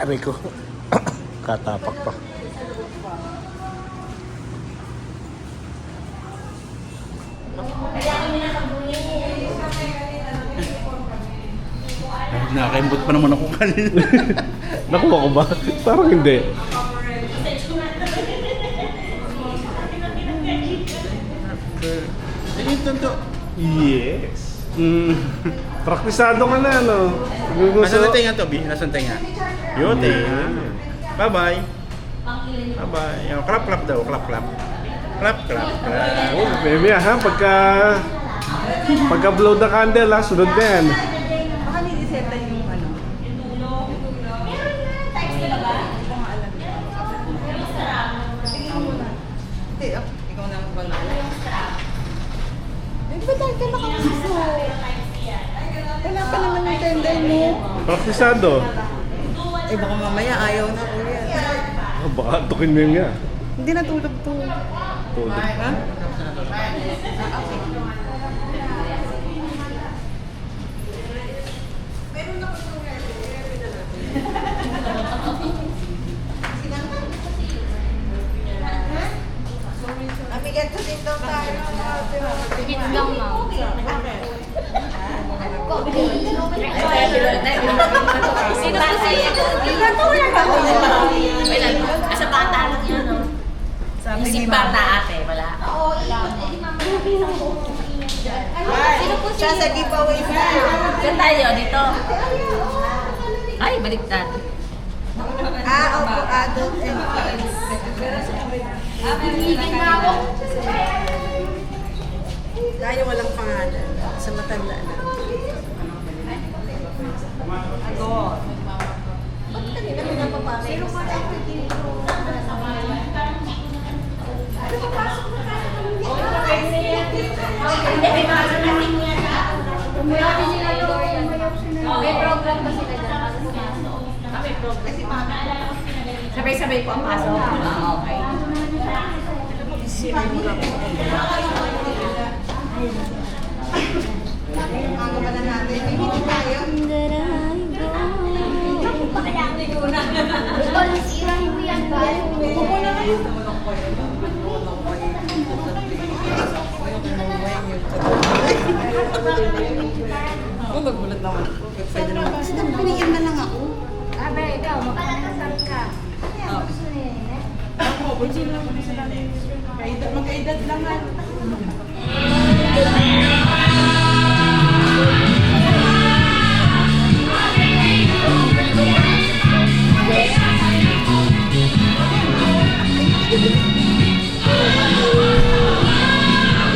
aray ko. Katapak pa. Nakakaimbot pa naman ako kanina. Nakuha ko ba? Parang hindi. Yes. Praktisado ka na, no? Nasaan na tinga to, B? Nasaan tinga? Yun, tinga. Bye-bye. Bye-bye. Yung clap-clap daw, clap-clap. Clap-clap. Oh, baby, ha? Pagka blow the candle, ha? Sunod na yan. Baka nilisetla yung ano. Ikaw na ang pala. Ba't tayo ka nakapasiso? Wala pa naman yung tender mo. Praktisado. Eh baka mamaya ayaw na kuya. Oh, baka tukin mo yun nga. Hindi natulog to. Tulog. Ha? Amigat ko dito tayo. Bit lang, ma'am. Sino po si... Wait lang. Asa bata lang yun, no? Si bata ate, wala. Sino po si... Siya sa giveaway na. Saan tayo? Dito? Ay, baliktad. Opo, adult and kids. Bibigyan na ako. Dahil walang pangalan. Sa matanda na. Ako. Ba't kanina may napapasok? Pero pa ako dito. May program ba sila dyan? May program. Sabay-sabay po ang pasok. Okay. Ang gaba na natin. May meeting tayo. Oh, magbulat naman. Pwede naman. Kasi pinigyan na lang ako. Abe, ikaw, magkakasal ka. Magkaedad lang nga.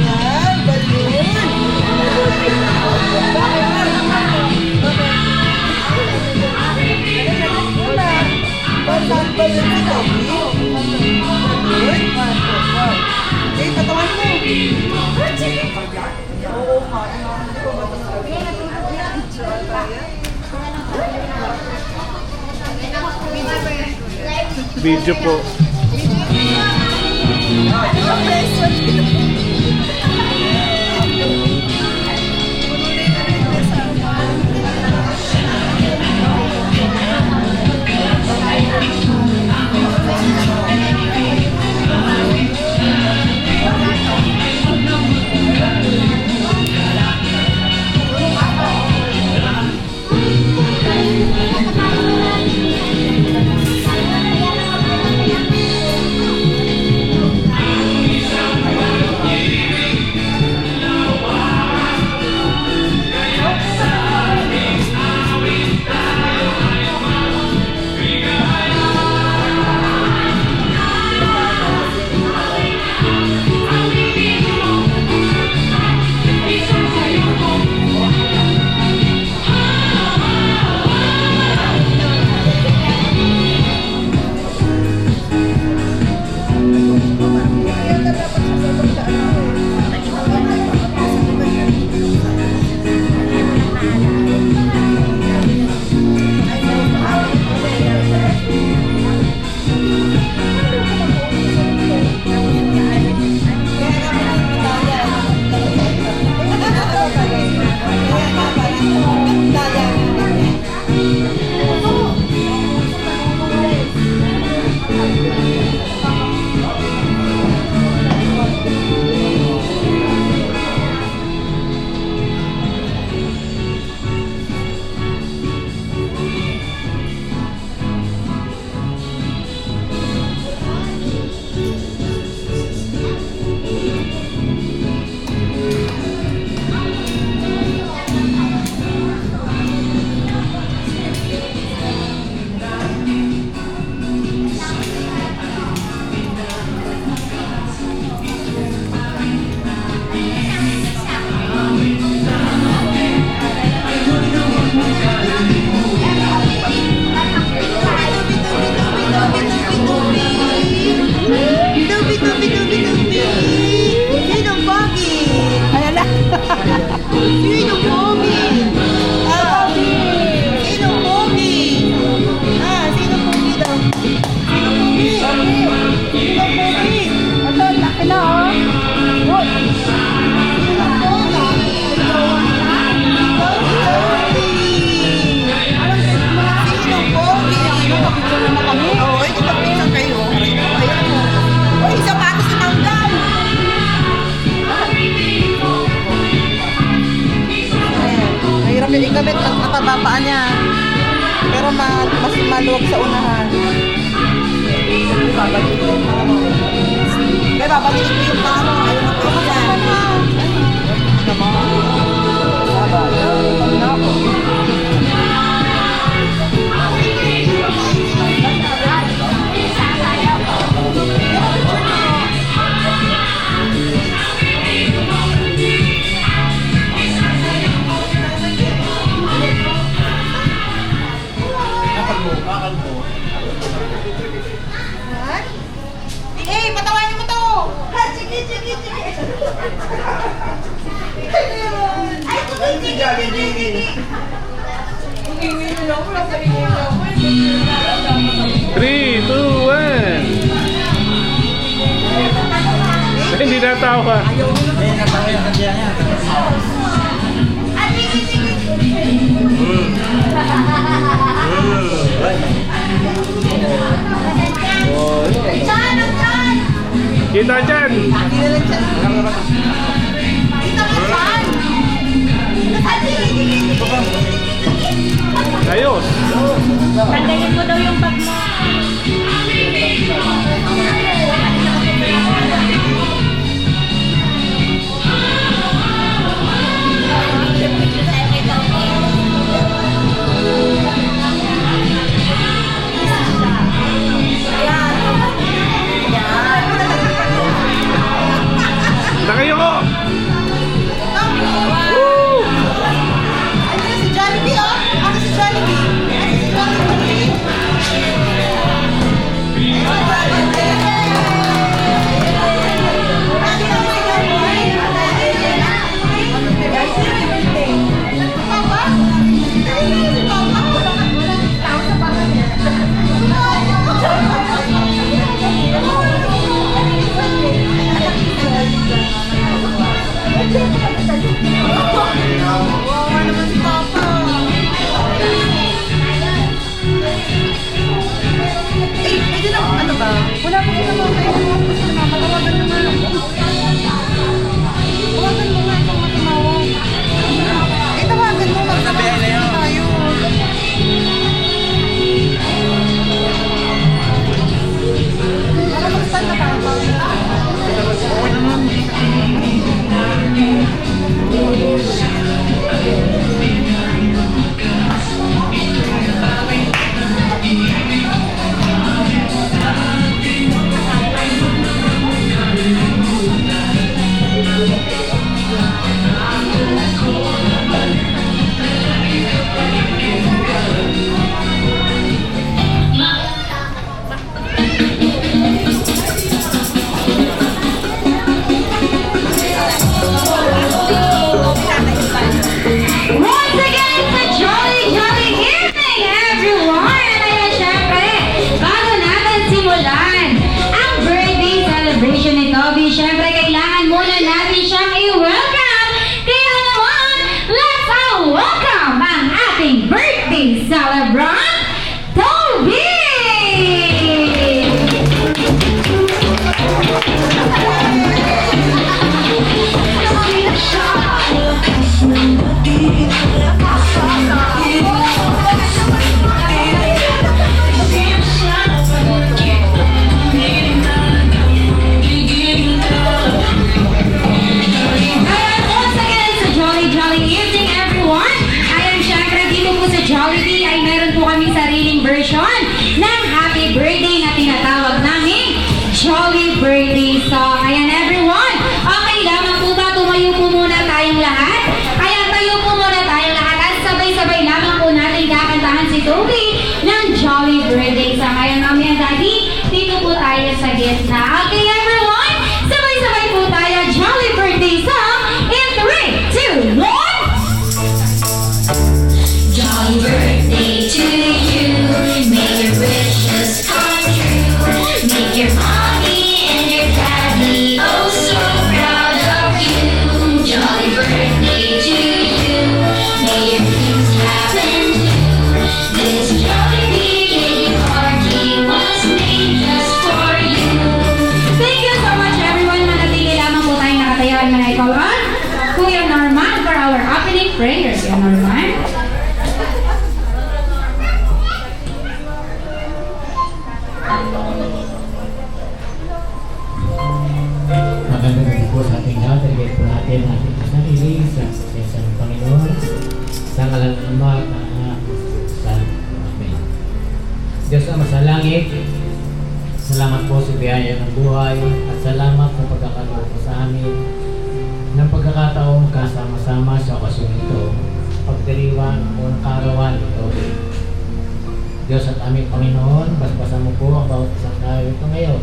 Yan, balloon. Balloon ito. Eh, katawan mo. Oo, Video po. mahaba paa niya. Pero mas maluwag sa unahan. Kaya babalik ko yung paa mo. Ayaw na pwede yan. Eh, patawanin mo to! Ha, sige. Ay, sige. 3, 2, 1. Hindi natawa. Kita dyan. Ayos. Tanggalin mo daw yung bag mo. Nakayo ko. Ano si Jollibee, oh? Ano si Jollibee? Okay, everyone, sabay-sabay po tayo. Jolly birthday song in 3, 2, 1. Jolly birthday to you. May your wishes come true. Make your mommy and your daddy oh so proud of you. Jolly birthday to you. May your dreams happen too. This jolly big party was made just for you. Thank you so much, everyone. Manatili lamang po tayong nakatayo at manay call on Kuya Norman for our opening prayers. Kuya Norman. po sa ating lahat. Nagay po natin ang ating sarili sa presensya ng Panginoon. Sa ngalan ng Ama at ng Anak at ng Espiritu Santo. Amen. Diyos Ama sa langit, salamat po sa biyaya ng buhay at salamat sa pagkakataon mo sa amin ng pagkakataong kasama-sama sa okasyon ito. Pagdiriwang ang unang kaarawan ito. Diyos at aming Panginoon, basbasan mo po ang bawat isang tayo ito ngayon.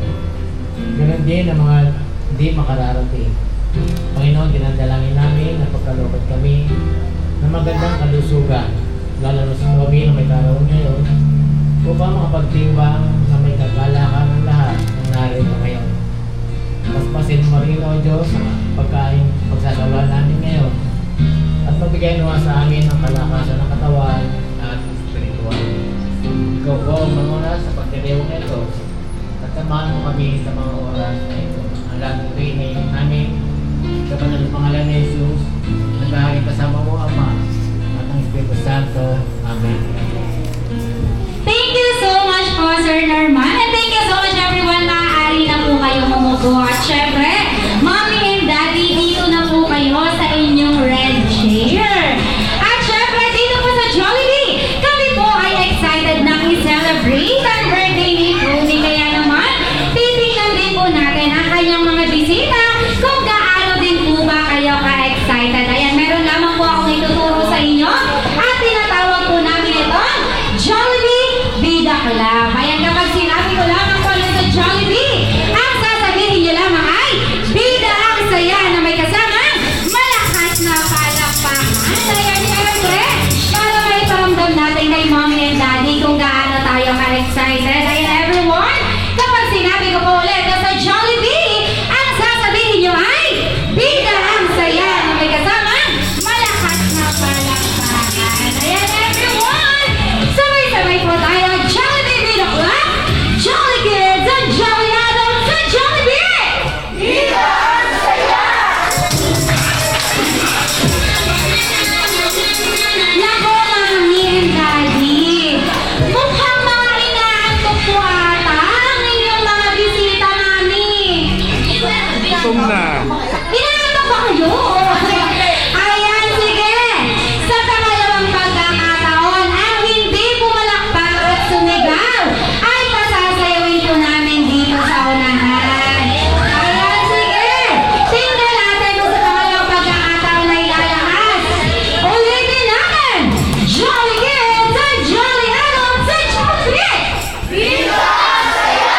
Ganun din ang mga hindi makararating. Panginoon, dinadalangin namin na pagkalooban kami ng magandang kalusugan, lalo na sa kami na may kaarawan ngayon, upang makapagtiwang na may kagalakan ng lahat ng narito ngayon. Paspasin mo rin, O Diyos, ang pagkain pagsasawaan namin ngayon at magbigay nawa sa amin ng kalakasan ng katawan at spiritual. Ikaw po ang manguna sa pagdiriwang nito at samahan mo kami sa mga oras na ito. Ang lahat ito inayin namin sa banal na pangalan ni Jesus, naghaharing kasama mo, Ama, at ang Espiritu Santo. Amen. Thank you so much po, Sir Norman. And thank you so much everyone. Maaari na po kayo humugo. At syempre, Mommy and Daddy, dito na po kayo sa inyong red chair. At syempre, dito po sa Jollibee, kami po ay excited na i-celebrate ang birthday ni Ruby. Kaya naman, titignan din po natin ang kanyang mga bisita kung gaano din po ba kayo ka-excited. Ayan, meron lamang po akong ituturo sa inyo at tinatawag po namin itong Jollibee Vida Club. Ayan, kapag sinabi ko lamang po sa Jollibee, ang sasabihin niyo lamang ay Vida ang saya na may kasamang malakas na palakpakan. Ayan, syempre, para may paramdam natin kay Mommy and Daddy kung gaano tayo ka-excited. Ayan, everyone, kapag sinabi ko po ulit na sa Jollibee, ang sasabihin niyo ay Vida ang saya na may kasamang malakas na palakpakan. Ayan, everyone, sabay-sabay po tayo. Jollibee Vida Club, Jolly Kids, and Jolly Adults sa Jollibee! Vida ang saya! Nako, Mommy and Daddy, mukhang mga inaantok po ata ang inyong mga bisita, Mami. Gutom na. Inaantok ba kayo? Ayan, sige. Sa pangalawang pagkakataon, ang hindi pumalakpak at sumigaw ay pasasayawin po namin dito sa unahan. Ayan, sige. Tingnan natin kung sa pangalawang pagkakataon ay lalakas. Ulitin natin. Jolly Kids and Jolly Adults sa Jollibee! Viva ang saya!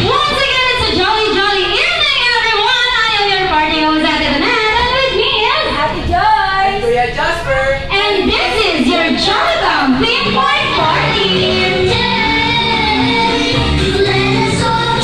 Once again, it's a jolly, jolly evening, everyone. I am your party host, Ate Danan, and with me is Happy Joy. Kuya Jasper. And this is your Jollibee Pinpoint Party.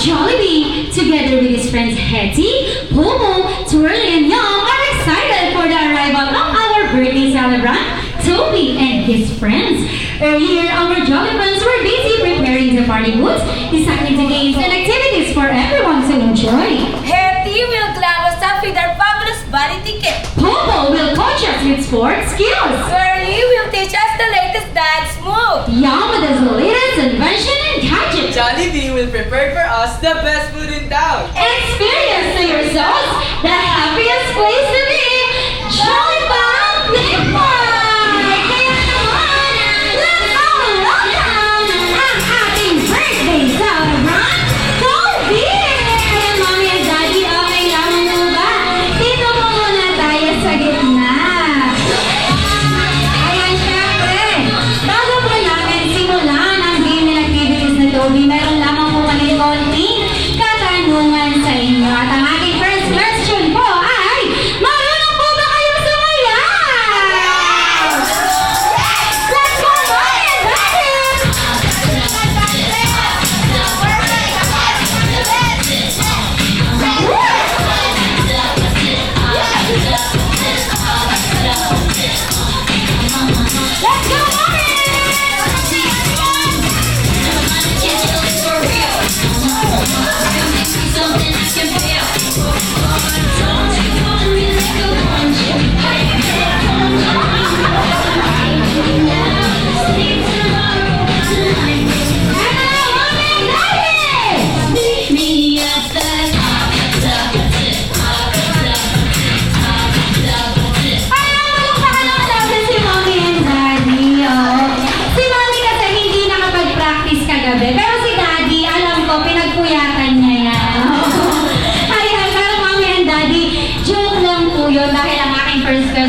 Jollibee, together with his friends Hetty, Pomo, Twirly, and Young, are excited for the arrival of our birthday celebrant, Toby, and his friends. Earlier, our Jolly friends were busy preparing the party booths, designing the games and activities for everyone to enjoy. Hetty will glam us up with our fabulous body ticket. Pomo will coach us with sports skills. Curly will teach us the latest dance move. Young with his latest invention and gadgets. Jollibee will prepare for us the best food in town. Experience to yourselves the happiest place to be, Jolly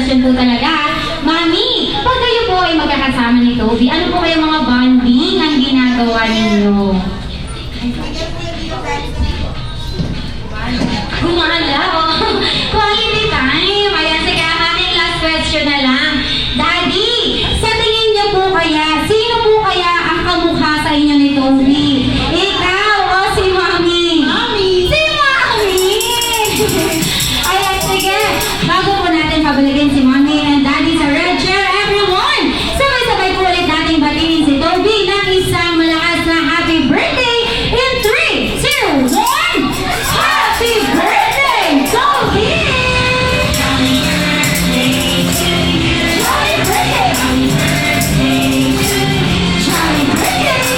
question po talaga. Mami, pag kayo po ay magkakasama ni Toby, ano po kayo mga bonding ang ginagawa ninyo? Gumala, oh. Quality time. Ayan, sige, ang aking last question na lang. Daddy, sa tingin niyo po kaya, sino po kaya ang kamukha sa inyo ni Toby? Ikaw o si Mami? Mami! Si Mami! Ayan, sige. Bago po natin pabalikin si Mami and Daddy sa red chair, everyone! Sabay-sabay po ulit natin batiin si Toby ng isang malakas na happy birthday in 3, 2, 1! Happy birthday, Toby! Jolly birthday to you! Jolly birthday! Jolly birthday to you! Jolly birthday!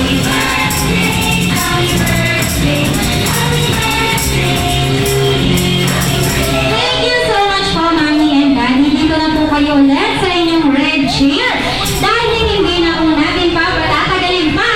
Happy birthday! Happy birthday to you! Thank you so much po, Mami and Daddy. Dito na po kayo ulit sa inyong red chair. Dahil hindi na po natin pa patatagalin pa,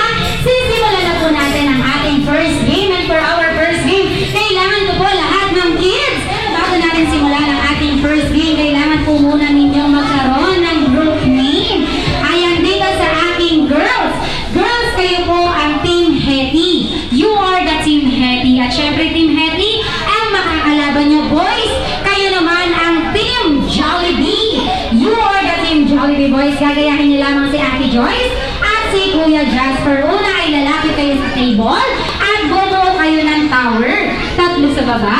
sisimulan na po natin ang ating first game. And for our first game, kailangan ko po lahat ng kids. Bago natin simulan ang ating first game, kailangan po muna ninyong magkaroon ng group name. Ayan, dito sa aking girls. Girls, kayo po ang Team Hetty. You are the Team Hetty. At syempre, Team Hetty, ang makakalaban nyo, boys. Kayo naman ang Team Jollibee. You are the Team Jollibee, boys. Gagayahin niyo lamang si Ate Joyce at si Kuya Jasper. Una ay lalapit kayo sa table at bubuo kayo ng tower. Tatlo sa baba,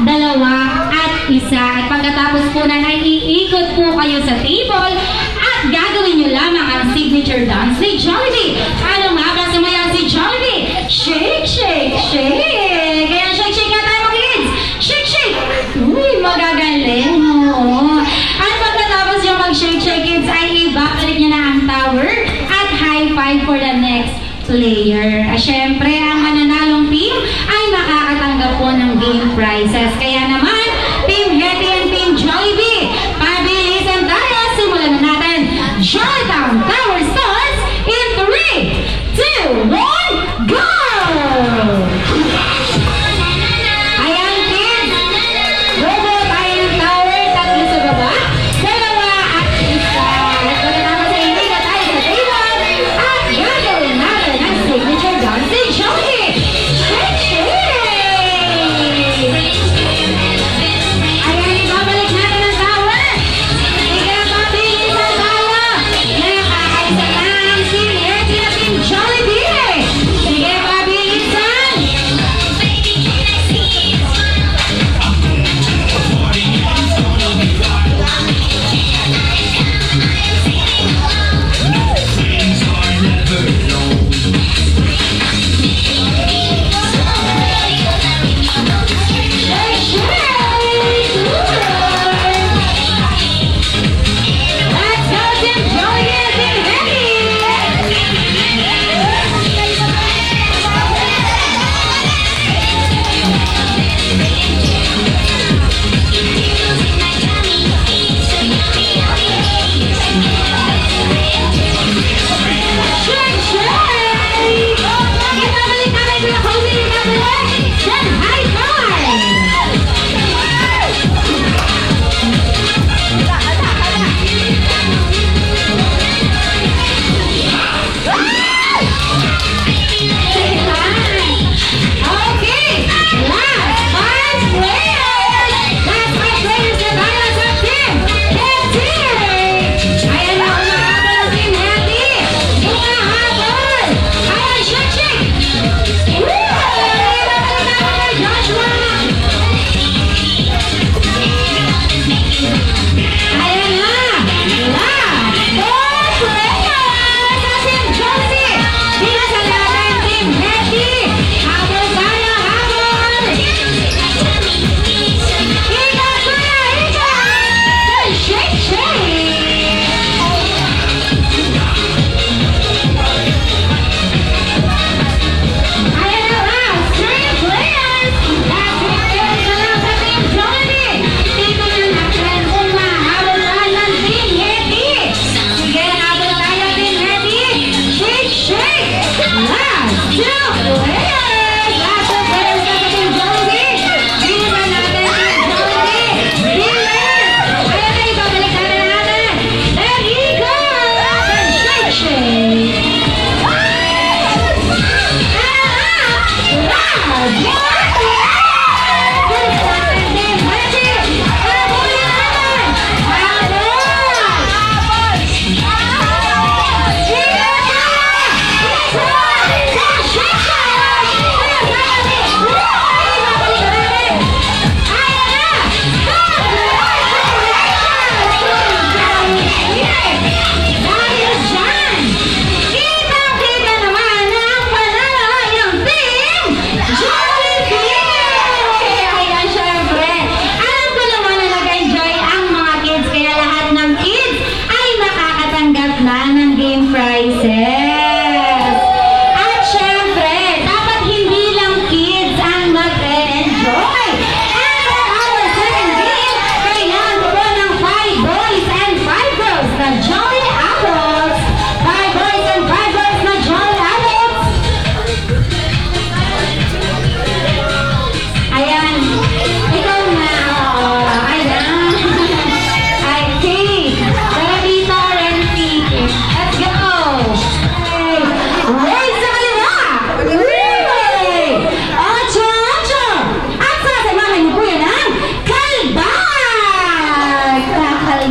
dalawa at isa. At pagkatapos po na ay iikot po kayo sa table at gagawin niyo lamang ang signature dance ni Jollibee. Ano nga ba sumayaw si Jollibee? Shake, shake, shake! Kaya shake, shake na tayo mga kids! Shake, shake! Uy, magagaling! Oo. At pagkatapos yung mag-shake, shake kids ay ibabalik niyo na ang tower at high five for the next player. Syempre, ang mananalong team ay makakatanggap po ng game prizes. Kaya naman, Team Hetty and Team Jollibee, pabilisan tayo. Simulan na natin. Jollytown Tower starts in 3, 2, 1, go! Ayan, kids. Bubuo tayo ng tower. Tatlo sa baba, dalawa at isa. At pagkatapos ay hindi na tayo sa table at gagawin natin ang signature dance ni Jollibee. Shake, shake!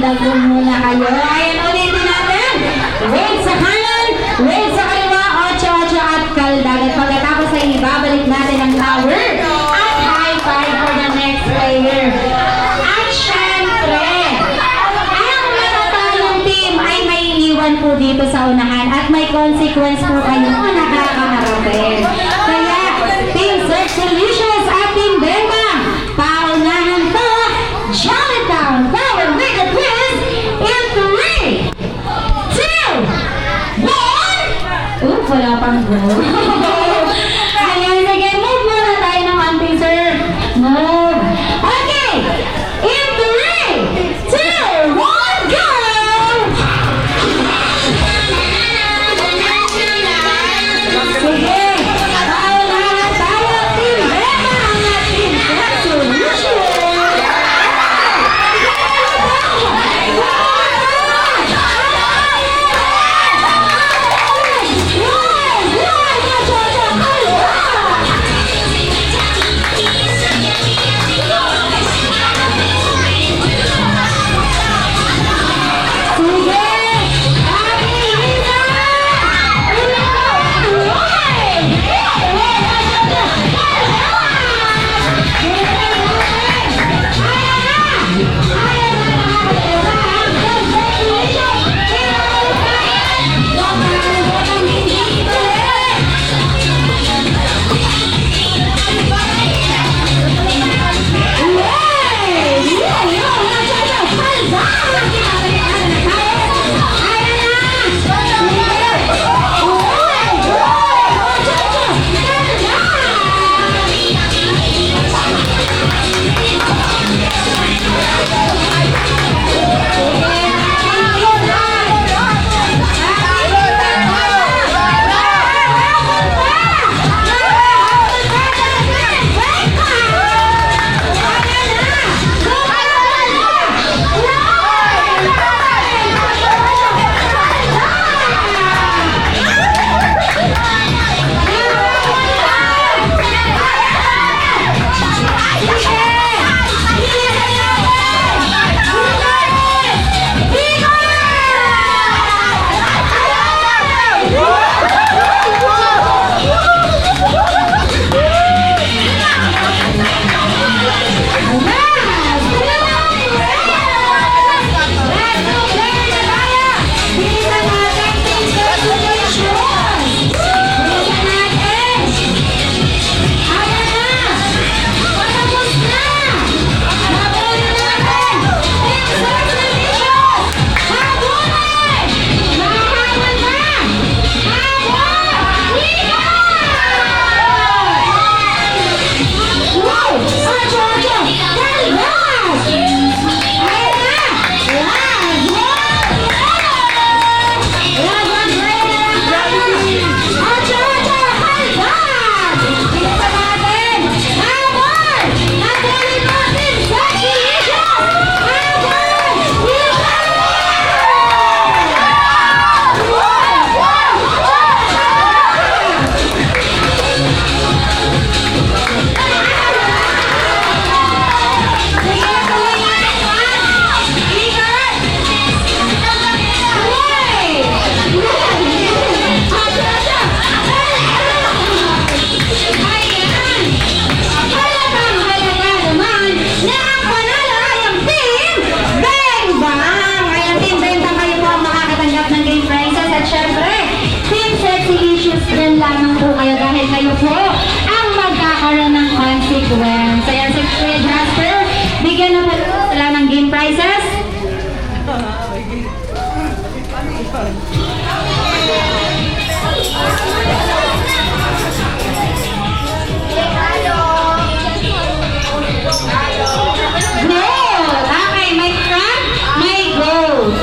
magdagdag po muna kayo. Ayan, ulitin natin. Wait sa kanan, wait sa kaliwa, 8-8 at kaldag. At pagkatapos ay ibabalik natin ang tower at high five for the next player. At syempre, ang natatalong team ay may iwan po dito sa unahan at may consequence po kayo na nakakaharapin. Kaya, Team Sexalicious at Team Bembang, paunahan po, Chinatown Power with a twist in 3, 2, 1. Oops, wala pang goal. Ayan, sige, move muna tayo ng konting, sir. Move. Okay, in 3, 2, 1, go! Sige, paunahan tayo, Team Bembang at Team Sexalicious. consequence. Ayan, si Kuya Jasper, bigyan na pala sila ng game prizes. Gold! Okay, may crab, may gold.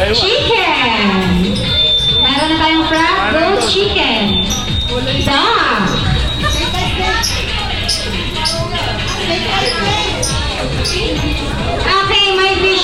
Chicken! Meron na tayong crab, gold, chicken. Dog! Okay, may fish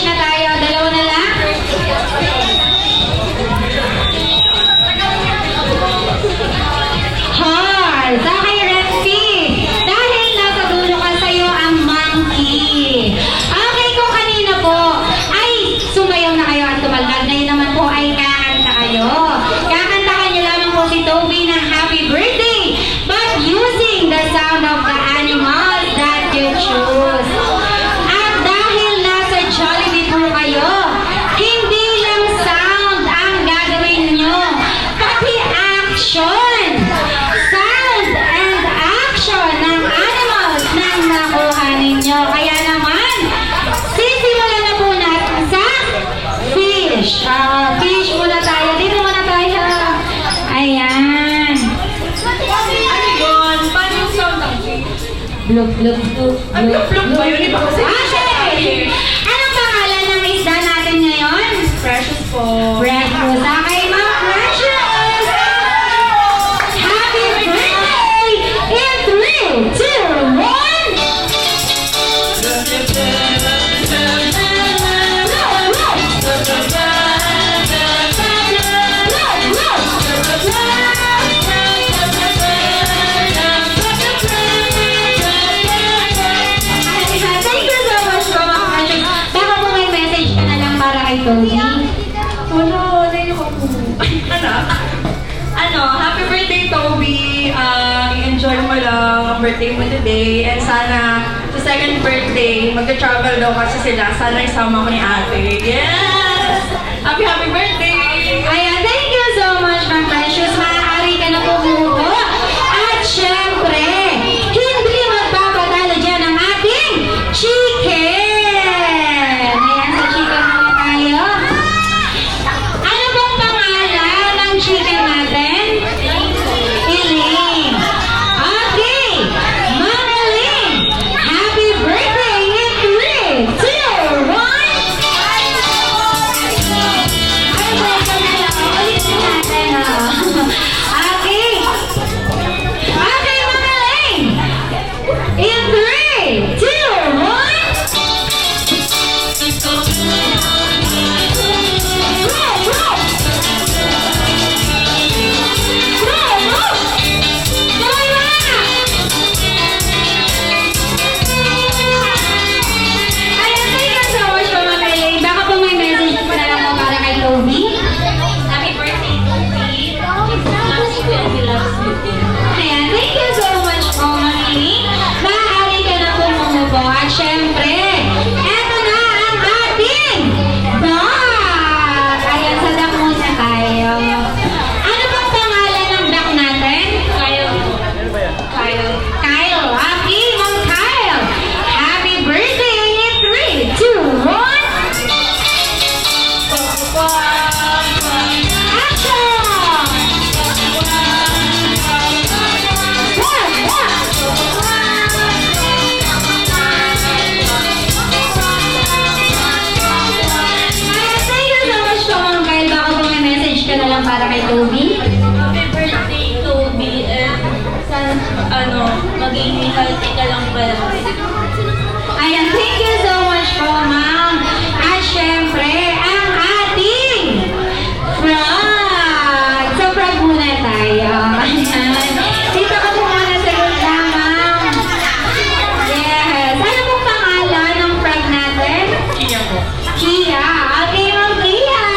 birthday mo today. And sana sa second birthday, mag-travel daw kasi sila. Sana isama ko ni ate. Yes! Happy birthday! Ayan, thank you so much, Ma'am Precious. Maaari ka na pumupo. At syempre, hindi magpapatalo dyan ang ating chicken. Ayan, sa chicken muna tayo. Ano bang pangalan ng chicken natin? Elaine. Okay, Ma'am Elaine, happy birthday in 3, 2, 1. Happy birthday, Toby. Loves you and he loves you too. Ayan, thank you so much po, Mami. Maaari ka na pumupo. At syempre, eto na ang ating duck. Ayan, sa duck muna tayo. Ano bang pangalan ng duck natin? Kyle. Kyle. Happy, Ma'am Kyle. Happy birthday in 3, 2, 1. Para kay Toby. Happy birthday, Toby. And sana, maging healthy ka lang pala. Ayan, thank you so much po, ma'am. At syempre, ang ating frog. So, frog muna tayo. Ayan. Dito ka po muna sa gitna, ma'am. Yes. Ano pong pangalan ng frog natin? Kia po. Kia. Okay, ma'am Kia.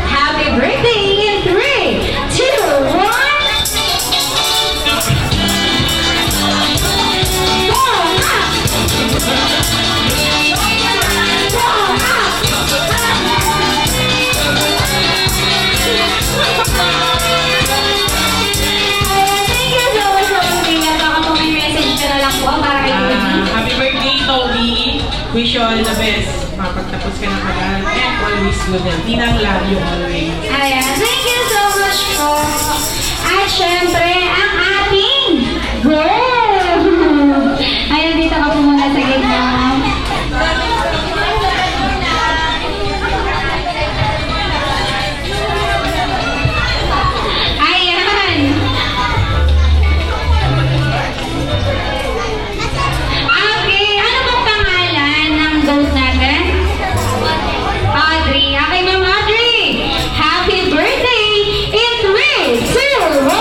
Happy birthday in 3, 2, 1. Happy birthday, Toby. Wish you all the best. Mapagtapos ka ng pag-aaral and always good health. Tinang love you always. Ayan, thank you so much po. At syempre, ang ating goal. Ayan, dito ka po muna sa gitna. Ayan. Okay, ano bang pangalan ng goat natin? Audrey. Okay, Ma'am Audrey. Happy birthday in 3, 2, 1.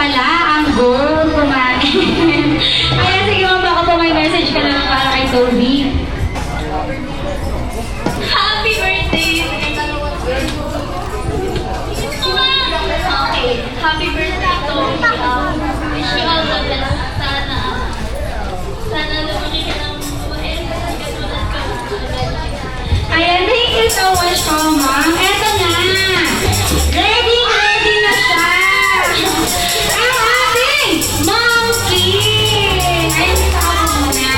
pala ang goal kumain. Kaya sige ma'am, baka po may message ka naman para kay Toby. Happy birthday! Okay, happy birthday, Toby. Wish you all the best. Sana lumaki ka ng mabait. Katulad ko. Ayan, thank you so much po, ma'am. Eto na. Ready na siya. Ang ating monkey. Ayun, sa ako muna.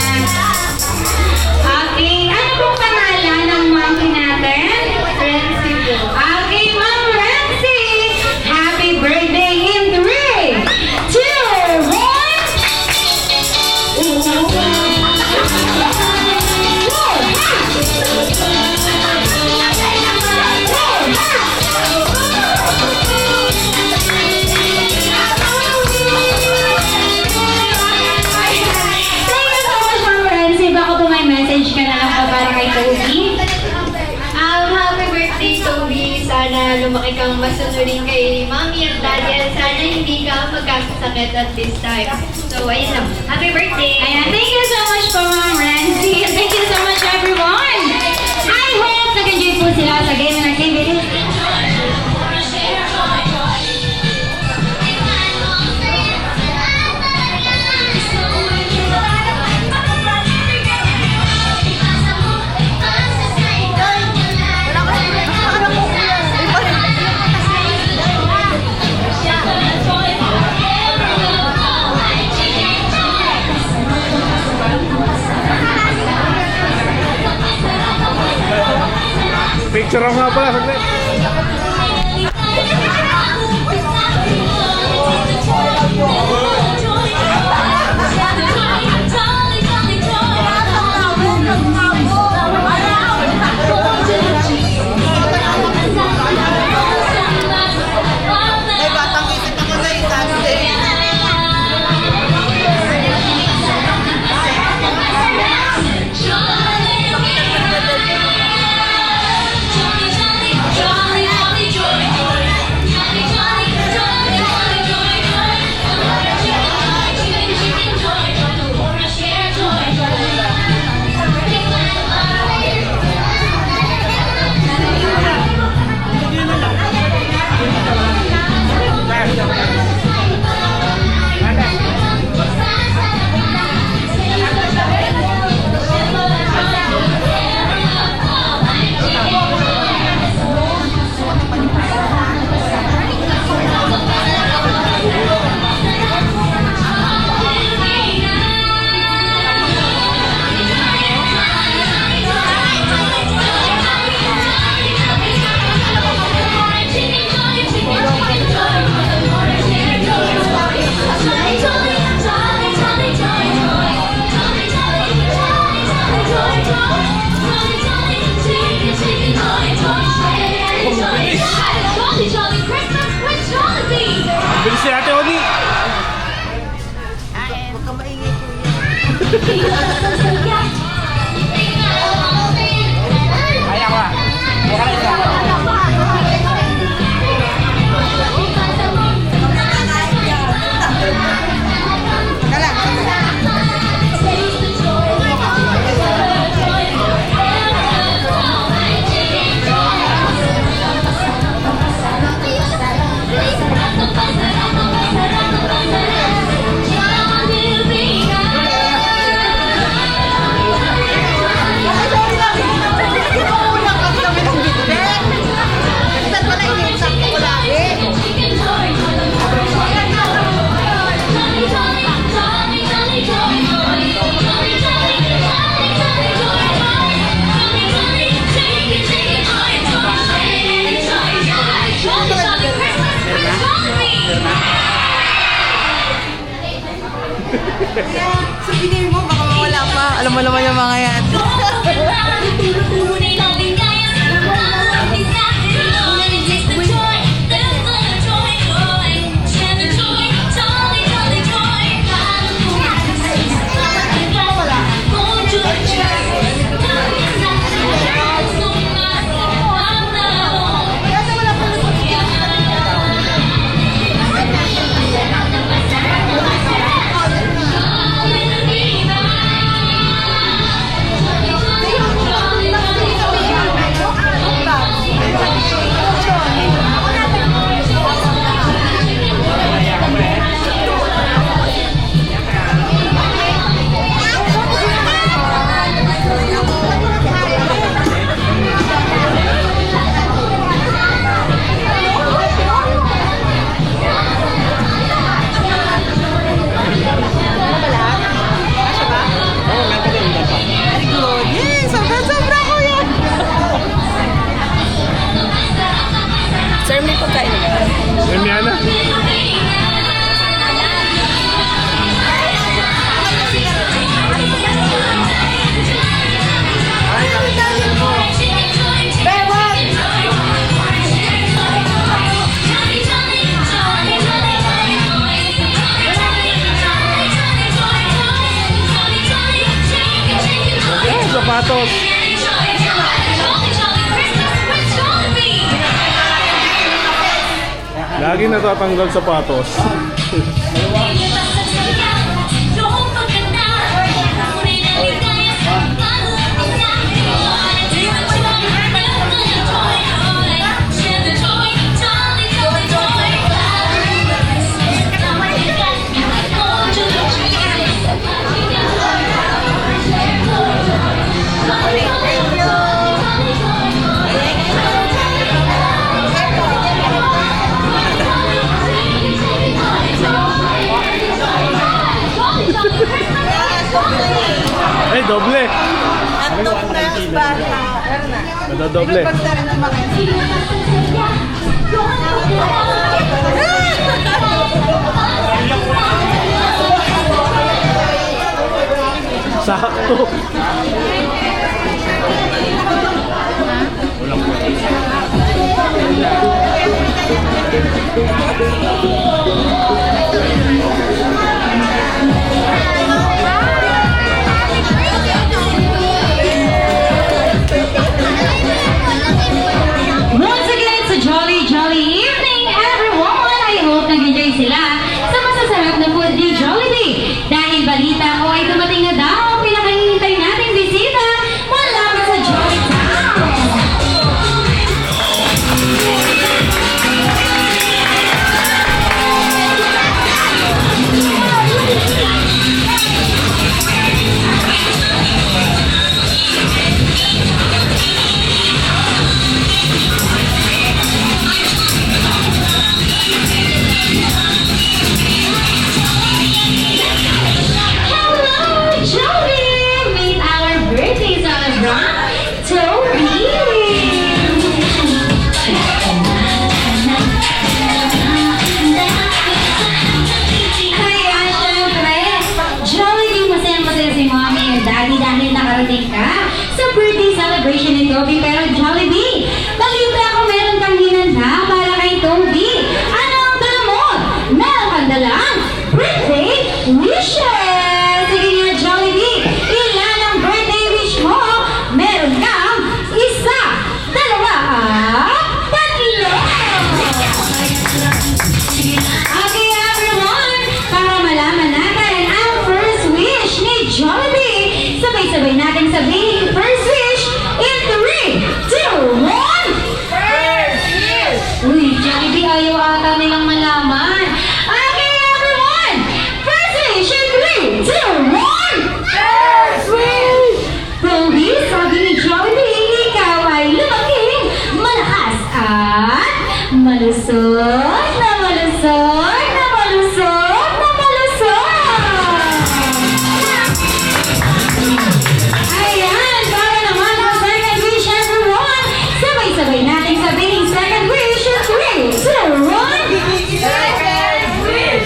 Okay, ano pong pangalan ng monkey natin? Renzi po. Okay, Ma'am Renzi. Happy birthday in 3, 2, 1. Happy birthday, Toby. Sana lumaki kang masunurin kay Mommy at Daddy at sana hindi ka magkakasakit at this time. So, ayun lang. Happy birthday! Ayan, thank you so much po, Ma'am Renzi. Thank you so much, everyone. I hope nag-enjoy po sila sa game and activities. Picture ako nga pala, saglit. Bilis si Ate Oni! Sabihin mo, baka mawala pa. Alam mo naman yung mga yan. Lagi natatanggal sapatos. Ay, doble. Antok na ang bata. Nadadoble. Pagdarin ng mga Sakto. Once again, it's a jolly, jolly evening, everyone! I hope nag-enjoy sila sa masasarap na food ni Jollibee. Dahil balita ko ay dumating na daw ang pinakahihintay nating bisita mula pa sa Jolly Town. Hello, Jollibee! Meet our birthday celebrant, Toby! Kaya syempre, Jollibee, masaya-masaya si Mommy at Daddy dahil nakarating ka sa birthday celebration ni Toby. Pero Jollibee, balita ako meron kang hinanda para kay Toby. Ano ang dala mo? Meron kang dalang birthday wishes! Sige nga, Jollibee, ilan ang birthday wish mo? Meron kang isa, dalawa, tatlo! Okay, everyone, para malaman natin ang first wish ni Jollibee. Sabay-sabay natin sabihin first wish in 3, 2, 1. First wish! Uy, Jollibee, ayaw ata nilang malaman. Okay, everyone, first wish in 3, 2, 1. First wish! Toby, sabi ni Jollibee, ikaw ay lumaking malakas at malusog na malusog na malusog na malusog. Ayan, para naman ang second wish, everyone. Sabay-sabay natin sabihin second wish in 3, 2, 1. Second wish!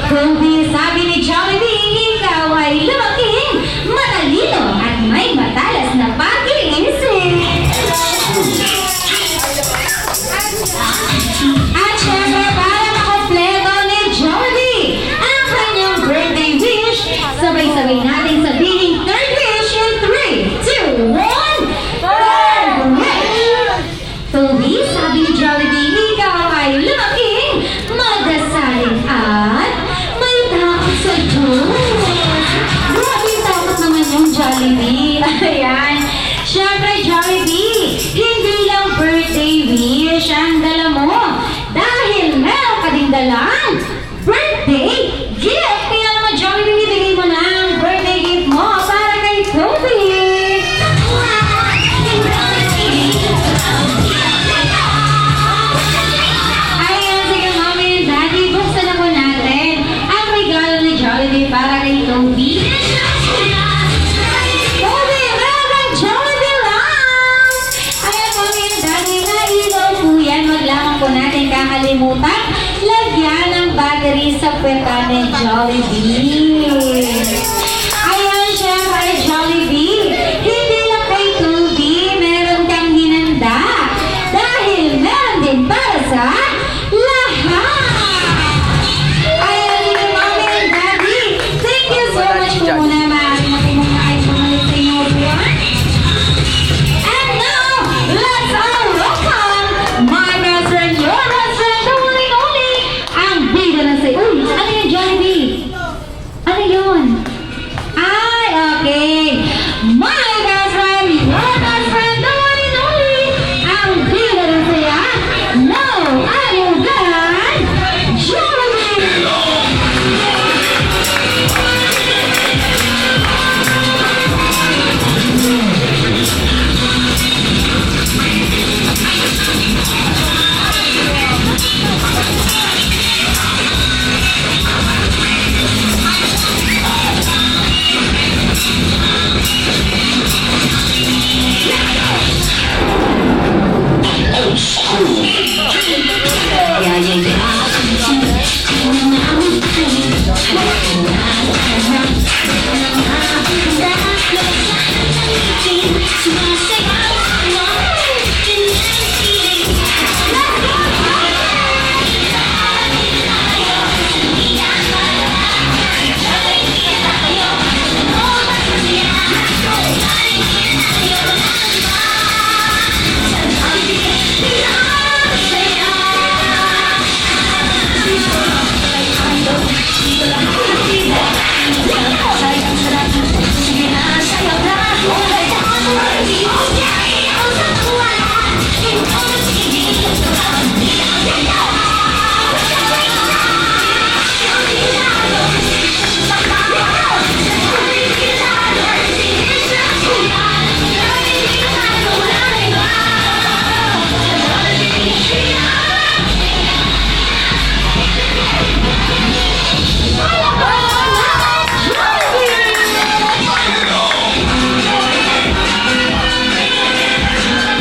Toby, sabi ni Jollibee, ikaw ay lumaking matalino at may matalas na pag-iisip. At syempre, para makompleto ni Jollibee ang kanyang birthday wish, sabay-sabay natin sabihin third wish in 3, 2, 1. Third wish! Toby, sabi ni Jollibee, ikaw ay lumaking magasaling at may takot sa Diyos. Grabe takot naman yung Jollibee. Ayan. Syempre, Jollibee, hindi lang birthday wish ang dala mo. Dahil meron ka din dalang birthday gift. Kaya naman, Jollibee, ibigay mo na ang birthday gift mo para kay Toby. Ayan, sige, Mommy and Daddy, buksan na po natin ang regalo ni Jollibee para kay Toby. Toby, meron kang Jollibee lang! Ayan, Mommy and Daddy, nailaw po yan. Wag lamang po natin kakalimutan lagyan ng battery sa puweta ni Jollibee. Ayan, syempre, Jollibee, hindi lang kay Toby, meron kang hinanda. Dahil meron din para sa lahat. Ayan, sige, Mommy and Daddy, thank you so much po muna. Maaari na po muna kayo bumalik sa inyong upuan. And now, let's all welcome my best friend, your best friend, the one and only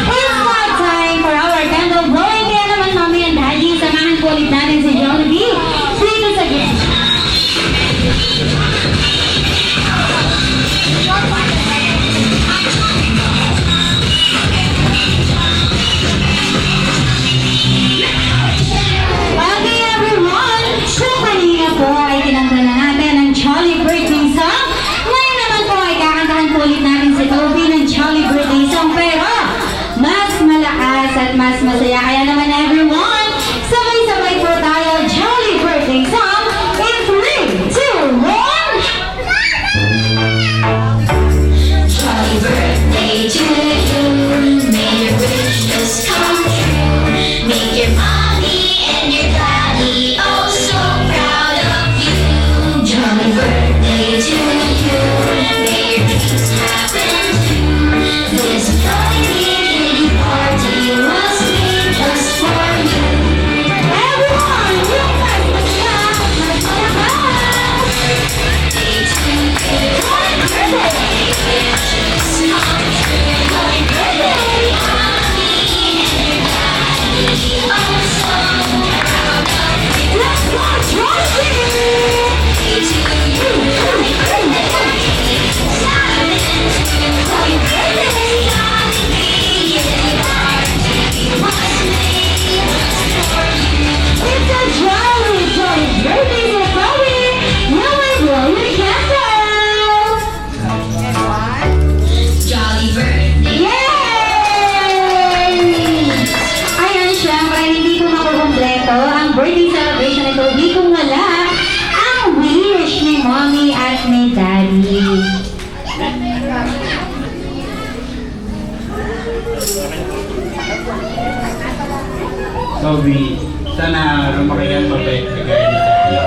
It's now time for our candle blowing. Kaya naman, Mommy and Daddy, samahan po ulit natin si Jollibee. Dito sa gift. Okay, everyone. So, kanina po ay kinanta na natin ang Jolly Birthday song. Ngayon naman po ay kakantahan po ulit natin si Toby ng Jolly Birthday song. Pero, mas malakas at mas masaya. Kaya naman, everyone, sabay-sabay po tayo Jolly Birthday song in 3, 2, 1. Jolly birthday to you. May your wishes come true. Make your mommy and your daddy oh so proud of you. Jolly birthday to you. May your dreams happen too. This Friday party was made just for you. Everyone, you guys must clap. Birthday to you. Birthday wishes come true. Happy birthday, mommy and your daddy oh so proud of you. Let's go, Jollibee! Birthday to you. Happy birthday. Happy birthday, Jollibee. Your party was made just for you. It's a jolly, jolly birthday to Chloe! Now I blow your candles! Jolly birthday. Yay! Ayan, syempre, hindi ko makukumpleto ang birthday celebration nito. Hindi kung wala ang wish ni Mommy at ni Daddy. Toby, sana lumaki yan mabait kagaya ni Daddy.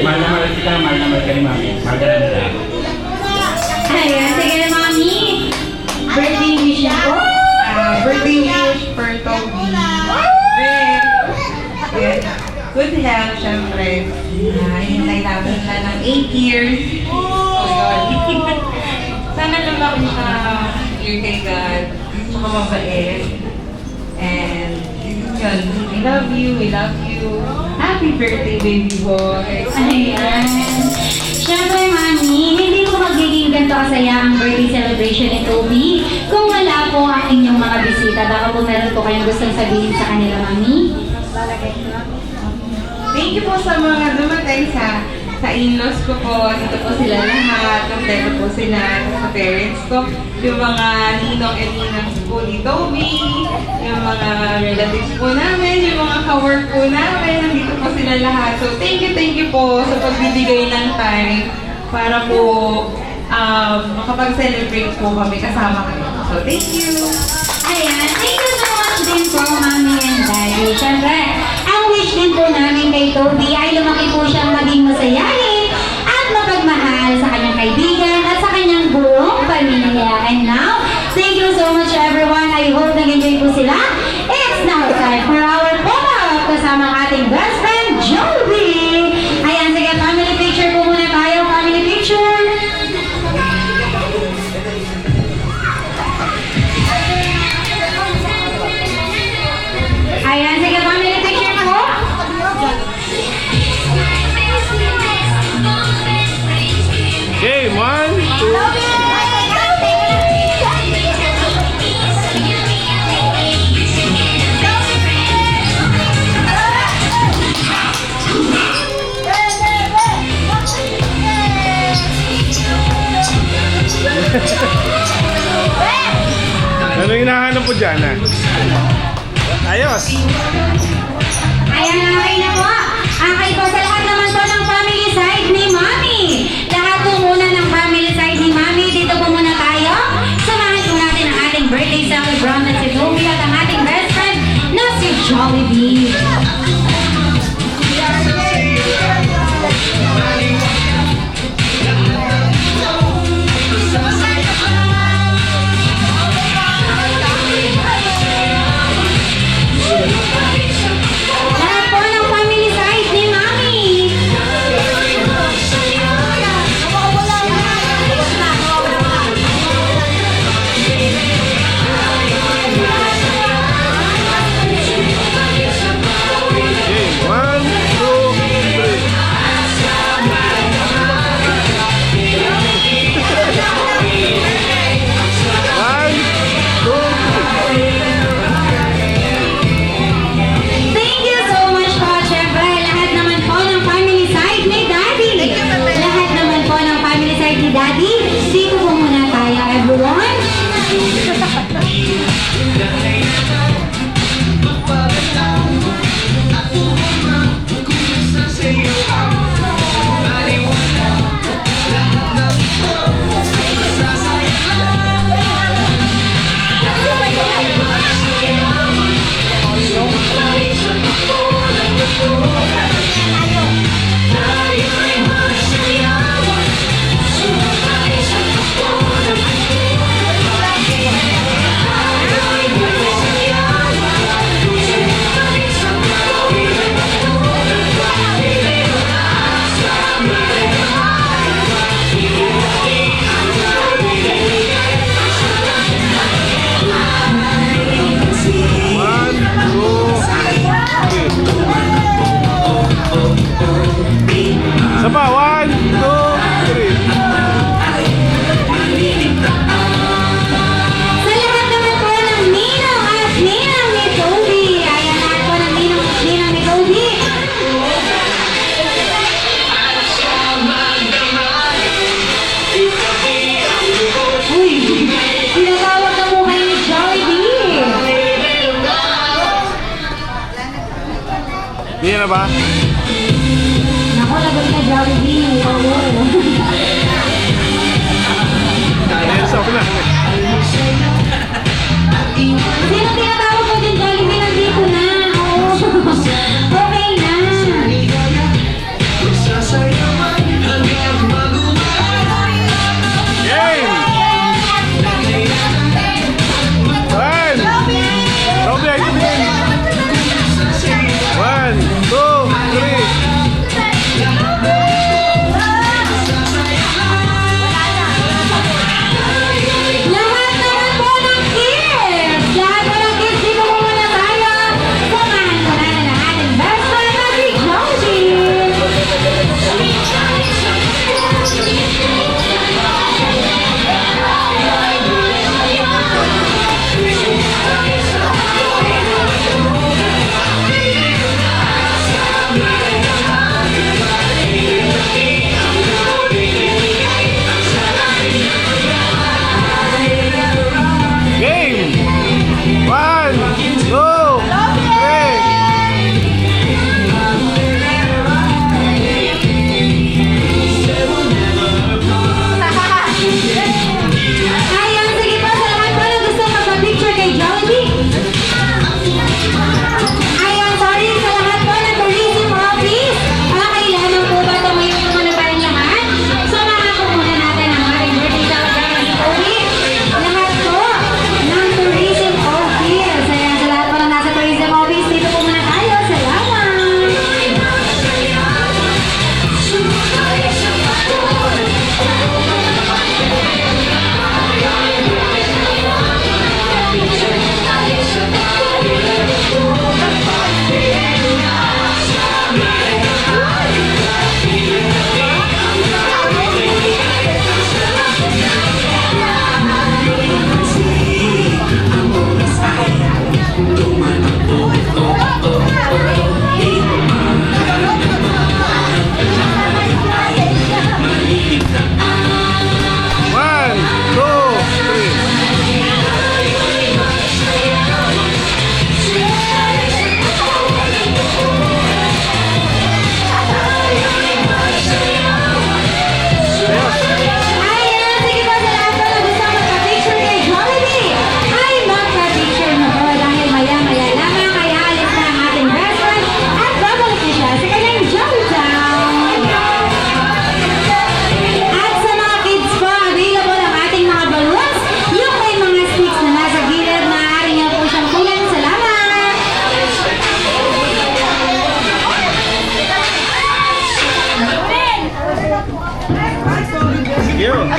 Mahal na mahal kita, mahal na mahal ka ni Mami. Mahal ka na nila. Ayan, sige na, Mommy. Birthday wish niyo po. Birthday wish for Toby. Then, good health, syempre. Hintay natin na ng 8 years. Oh, God. Sana lumaki siya clear kay God. Tsaka mabait. And, yun, we love you, we love you. Happy birthday, baby boy. Ayan. Siyempre, Mami, hindi po magiging ganito kasaya ang birthday celebration ni Toby kung wala po ang inyong mga bisita. Baka po meron po kayong gustong sabihin sa kanila, Mami. Thank you po sa mga dumating sa in-laws ko po. Dito po sila lahat. Kompleto po sila. Sa parents ko. Yung mga ninong and ninang po ni Toby. Yung mga relatives po namin. Yung mga ka-work po namin. Nandito po sila lahat. So thank you po sa pagbibigay ng time para po makapag-celebrate po kami kasama kayo. So thank you. Ayan, thank you so much din po, Mami and Daddy. Siyempre, ang wish din po namin kay Toby ay lumaki po siyang maging masayahin at mapagmahal sa kanyang kaibigan at sa kanyang buong pamilya. And now, thank you so much everyone. I hope nag-enjoy po sila. It's now time for our photo kasama ang ating best friend, Jollibee. Ayan, sige, family picture po muna tayo. Family picture. Ayan, sige, family picture po. dyan ah. Ayos. Ayan, okay na po. Okay po, sa lahat naman po ng family side ni Mami. Lahat po muna ng family side ni Mami. Dito po muna tayo. Samahan po natin ang ating birthday celebrant na si Toby at ang ating best friend na si Jollibee. Lahat po ng family side ni Mami. Okay, 1, 2, 3. 1, 2, 3. Thank you so much po. Siyempre, lahat naman po ng family side ni Daddy. Lahat naman po ng family side ni Daddy. Dito po muna tayo, everyone. Isa pa, 1, 2, 3. Sa lahat naman po ng ninong at ninang ni Toby. Ayan, lahat po ng ninong at ninang ni Toby. Uy, tinatawag na po kayo ni Jollibee. Hindi na ba? Naku, lagot na Jollibee. Oo. Ayos, okay na. Sino tinatawag ko din Jollibee? Nandito na. Oo. Okay na. Game! 1! Robby, ay tingin. 1, 2, 3. Lahat naman po ng kids! Lahat po ng kids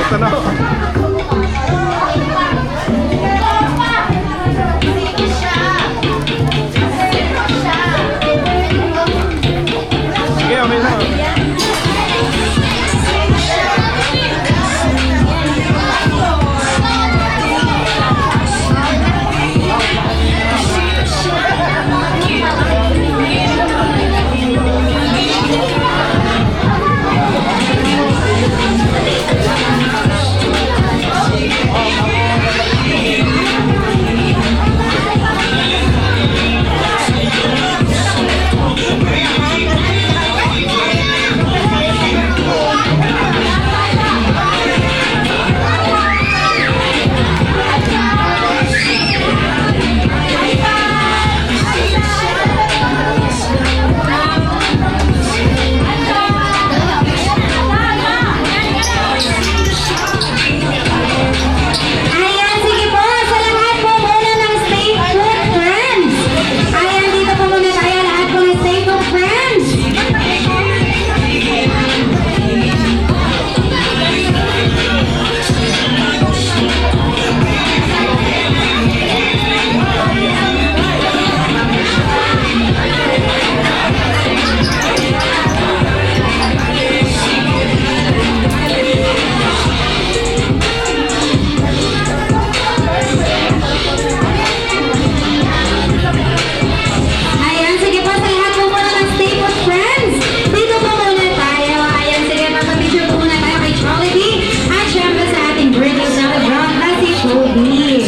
Ito na. Sige, okay na. Ayan, sige po. Sa lahat po muna ng Stay Put Friends. Ayan, dito po muna tayo lahat po ng Stay Put Friends. Ayan, sige po. Sa lahat po muna ng Stay Put Friends. Dito po muna tayo. Ayan, sige. Papapicture po muna tayo kay Charlie B. At syempre sa ating birthday celebrant na si Kobe.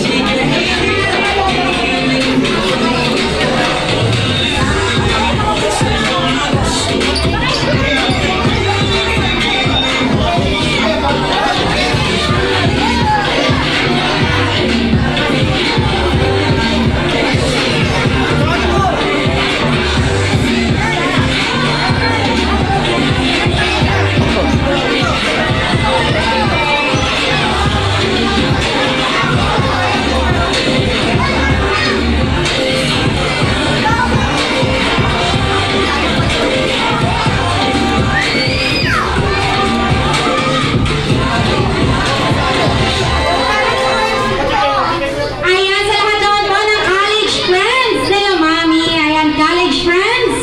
Ayan, sa lahat naman po ng college friends nila, Mami. Ayan, college friends.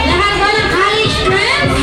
Lahat po ng college friends.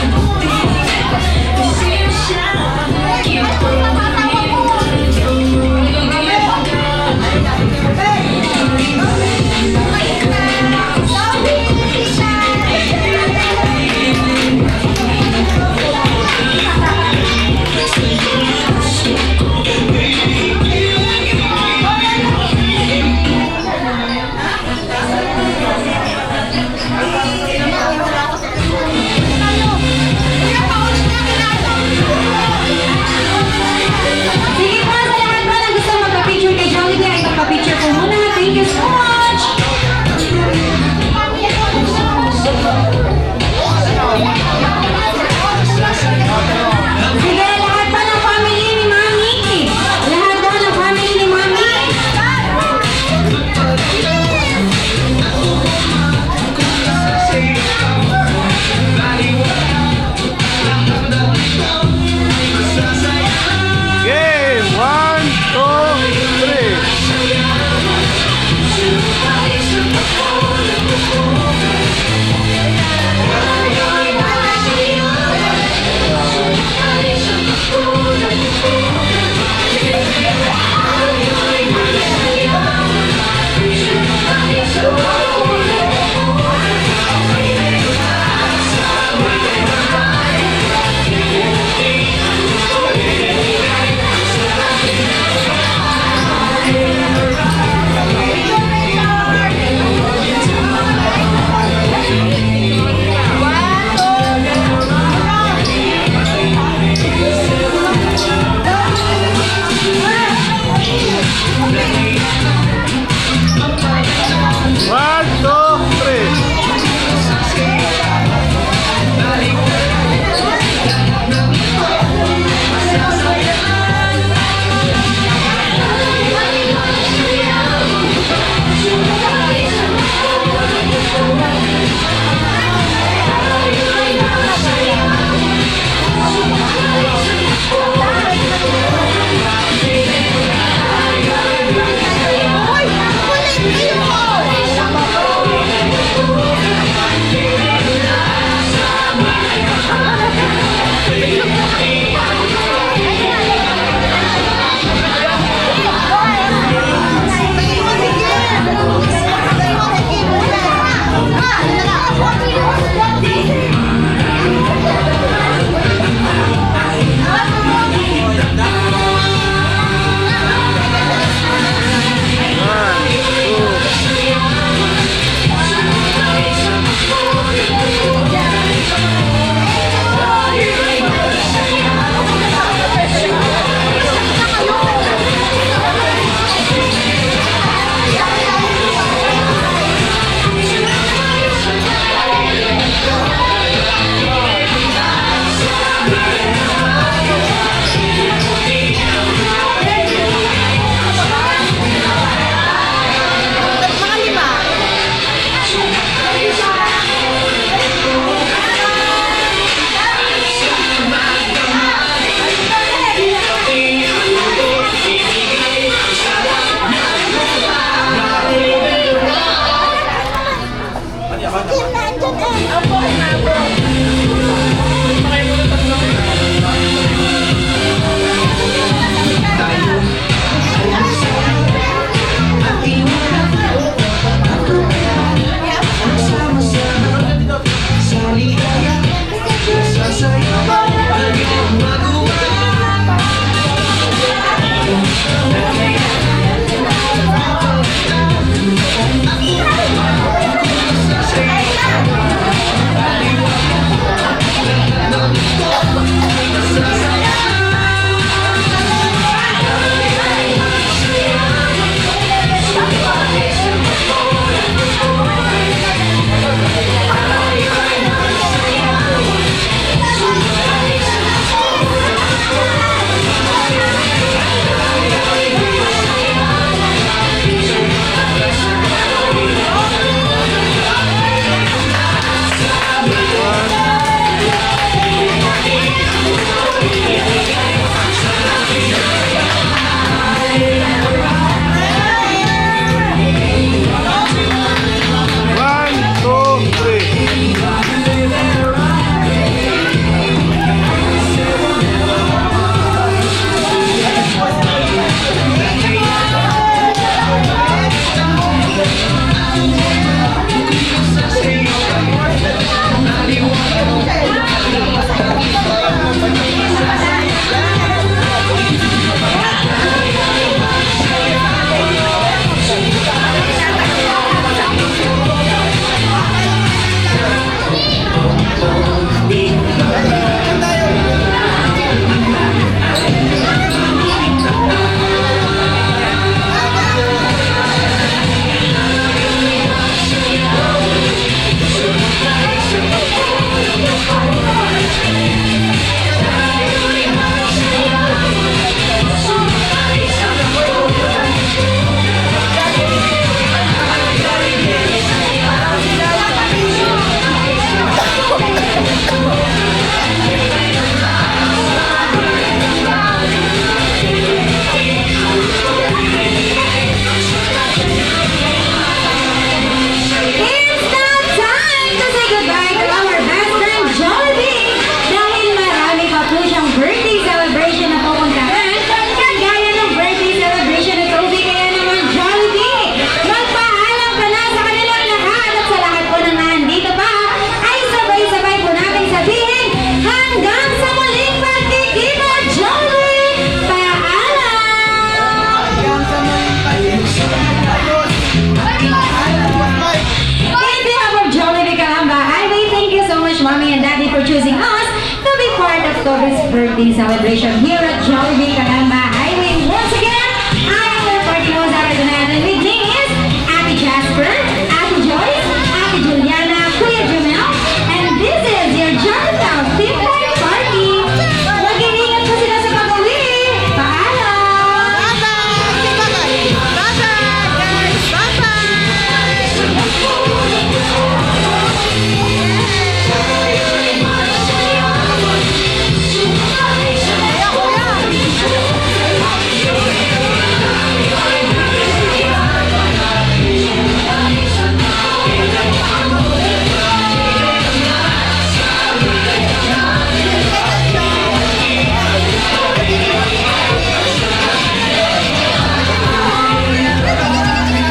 Tobit's birthday celebration here at Jollibee Calamba Highway. Once again, our party host after natin with names Ate Jasper, Ate Joyce, Ate Juliana, Kuya Jamel, and this is your Jollitown Team Party Party. Mag-iingat po sila sa pag-uwi. Paalam!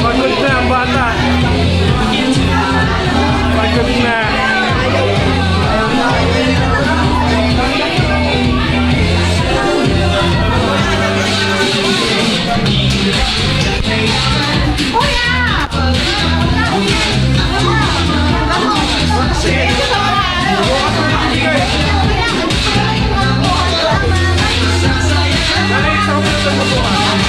Pagod na ang bata. Pagod na. Dali, sa ulit sa buwan.